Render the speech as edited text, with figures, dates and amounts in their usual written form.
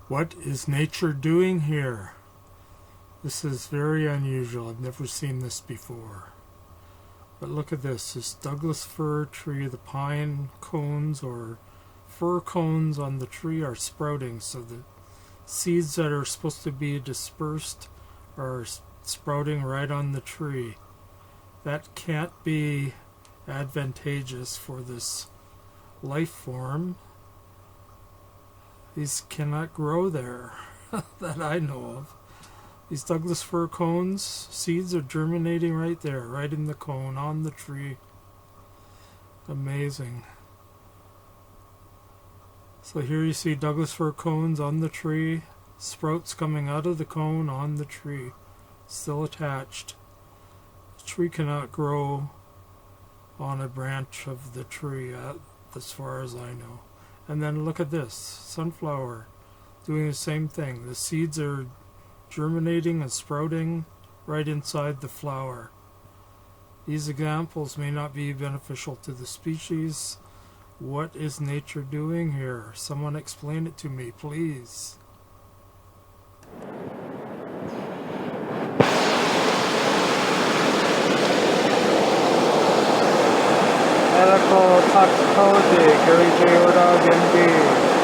What is nature doing here? This is very unusual. I've never seen this before. But look at this. This Douglas fir tree, the pine cones or fir cones on the tree are sprouting. So the seeds that are supposed to be dispersed are sprouting right on the tree. That can't be advantageous for this life form. These cannot grow there that I know of. These Douglas fir cones, seeds are germinating right there, right in the cone, on the tree. Amazing. So here you see Douglas fir cones on the tree, sprouts coming out of the cone on the tree, still attached. The tree cannot grow on a branch of the tree, as far as I know. And then look at this, sunflower, doing the same thing. The seeds are germinating and sprouting right inside the flower. These examples may not be beneficial to the species. What is nature doing here? Someone explain it to me, please. Medical toxicology, Gary J. Ordog, MD.